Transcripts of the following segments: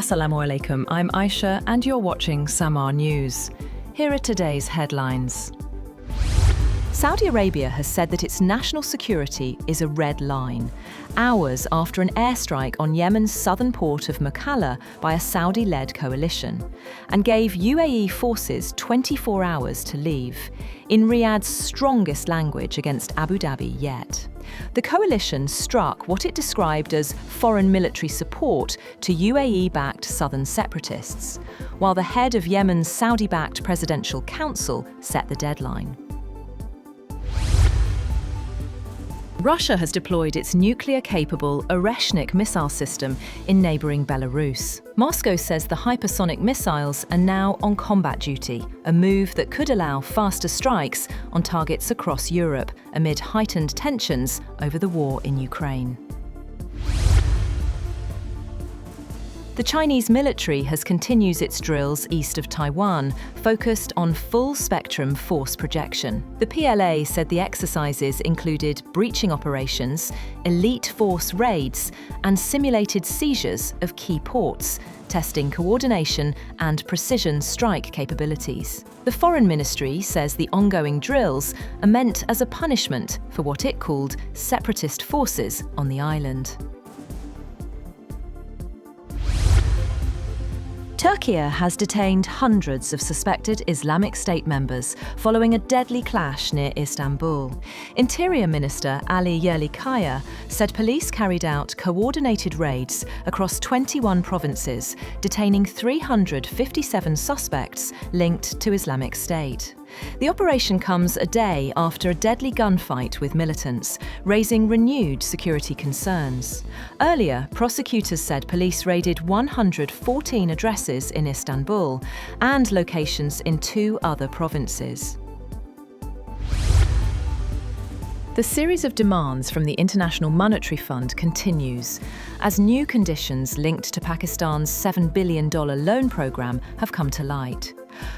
Assalamu alaikum, I'm Aisha and you're watching Samaa News. Here are today's headlines. Saudi Arabia has said that its national security is a red line, hours after an airstrike on Yemen's southern port of Khaleda by a Saudi-led coalition, and gave UAE forces 24 hours to leave, in Riyadh's strongest language against Abu Dhabi yet. The coalition struck what it described as foreign military support to UAE-backed southern separatists, while the head of Yemen's Saudi-backed Presidential Council set the deadline. Russia has deployed its nuclear-capable Oreshnik missile system in neighbouring Belarus. Moscow says the hypersonic missiles are now on combat duty, a move that could allow faster strikes on targets across Europe amid heightened tensions over the war in Ukraine. The Chinese military has continued its drills east of Taiwan, focused on full-spectrum force projection. The PLA said the exercises included breaching operations, elite force raids, and simulated seizures of key ports, testing coordination and precision strike capabilities. The Foreign Ministry says the ongoing drills are meant as a punishment for what it called separatist forces on the island. Turkey has detained hundreds of suspected Islamic State members following a deadly clash near Istanbul. Interior Minister Ali Yerlikaya said police carried out coordinated raids across 21 provinces, detaining 357 suspects linked to Islamic State. The operation comes a day after a deadly gunfight with militants, raising renewed security concerns. Earlier, prosecutors said police raided 114 addresses in Istanbul and locations in 2 other provinces. The series of demands from the International Monetary Fund continues, as new conditions linked to Pakistan's $7 billion loan programme have come to light.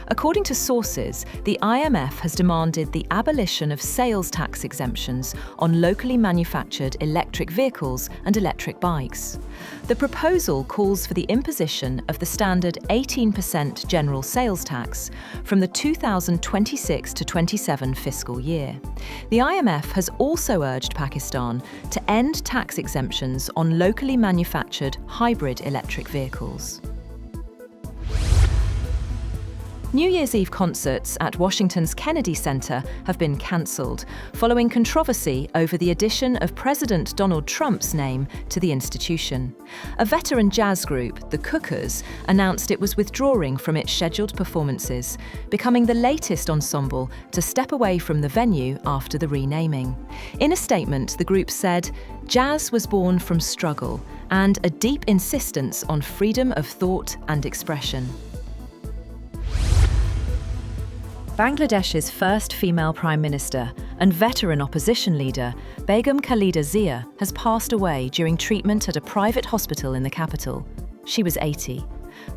According to sources, the IMF has demanded the abolition of sales tax exemptions on locally manufactured electric vehicles and electric bikes. The proposal calls for the imposition of the standard 18% general sales tax from the 2026-27 fiscal year. The IMF has also urged Pakistan to end tax exemptions on locally manufactured hybrid electric vehicles. New Year's Eve concerts at Washington's Kennedy Center have been cancelled, following controversy over the addition of President Donald Trump's name to the institution. A veteran jazz group, the Cookers, announced it was withdrawing from its scheduled performances, becoming the latest ensemble to step away from the venue after the renaming. In a statement, the group said, "Jazz was born from struggle and a deep insistence on freedom of thought and expression." Bangladesh's first female Prime Minister and veteran opposition leader, Begum Khaleda Zia, has passed away during treatment at a private hospital in the capital. She was 80.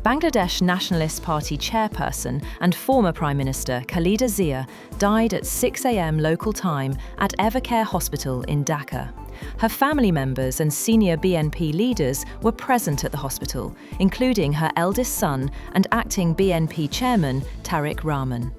Bangladesh Nationalist Party chairperson and former Prime Minister Khaleda Zia died at 6 a.m. local time at Evercare Hospital in Dhaka. Her family members and senior BNP leaders were present at the hospital, including her eldest son and acting BNP chairman Tariq Rahman.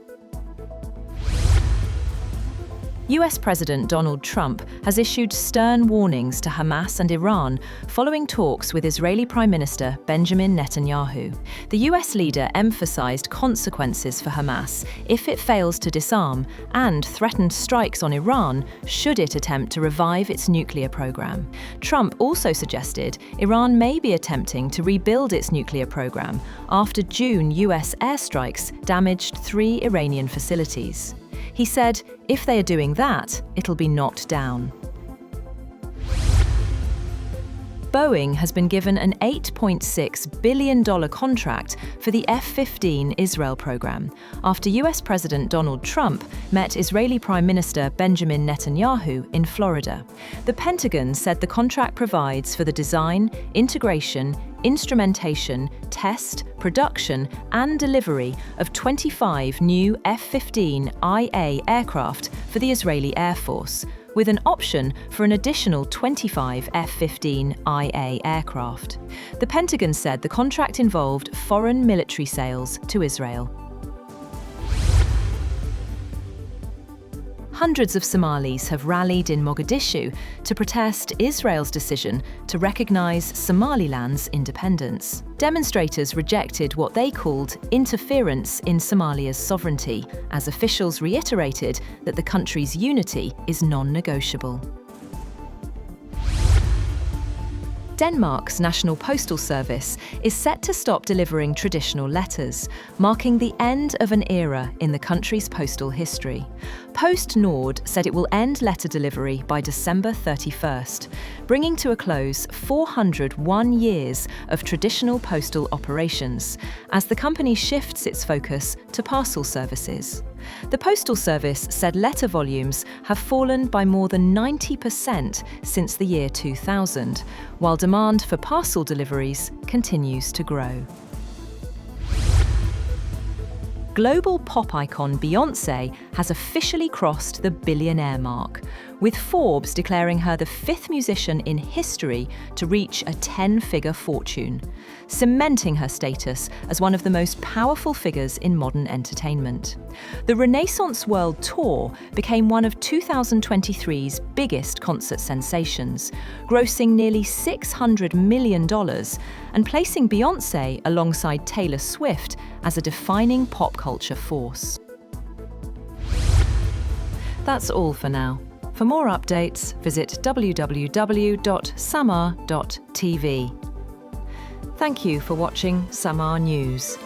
US President Donald Trump has issued stern warnings to Hamas and Iran following talks with Israeli Prime Minister Benjamin Netanyahu. The US leader emphasized consequences for Hamas if it fails to disarm and threatened strikes on Iran should it attempt to revive its nuclear program. Trump also suggested Iran may be attempting to rebuild its nuclear program after June US airstrikes damaged 3 Iranian facilities. He said, if they are doing that, it'll be knocked down. Boeing has been given an $8.6 billion contract for the F-15 Israel program after US President Donald Trump met Israeli Prime Minister Benjamin Netanyahu in Florida. The Pentagon said the contract provides for the design, integration, instrumentation, test, production, and delivery of 25 new F-15IA aircraft for the Israeli Air Force, with an option for an additional 25 F-15IA aircraft. The Pentagon said the contract involved foreign military sales to Israel. Hundreds of Somalis have rallied in Mogadishu to protest Israel's decision to recognise Somaliland's independence. Demonstrators rejected what they called interference in Somalia's sovereignty, as officials reiterated that the country's unity is non-negotiable. Denmark's National Postal Service is set to stop delivering traditional letters, marking the end of an era in the country's postal history. Post Nord said it will end letter delivery by December 31st, bringing to a close 401 years of traditional postal operations, as the company shifts its focus to parcel services. The Postal Service said letter volumes have fallen by more than 90% since the year 2000, while demand for parcel deliveries continues to grow. Global pop icon Beyoncé has officially crossed the billionaire mark, with Forbes declaring her the 5th musician in history to reach a 10-figure fortune, cementing her status as one of the most powerful figures in modern entertainment. The Renaissance World Tour became one of 2023's biggest concert sensations, grossing nearly $600 million and placing Beyoncé alongside Taylor Swift as a defining pop culture force. That's all for now. For more updates, visit www.samaa.tv. Thank you for watching Samaa News.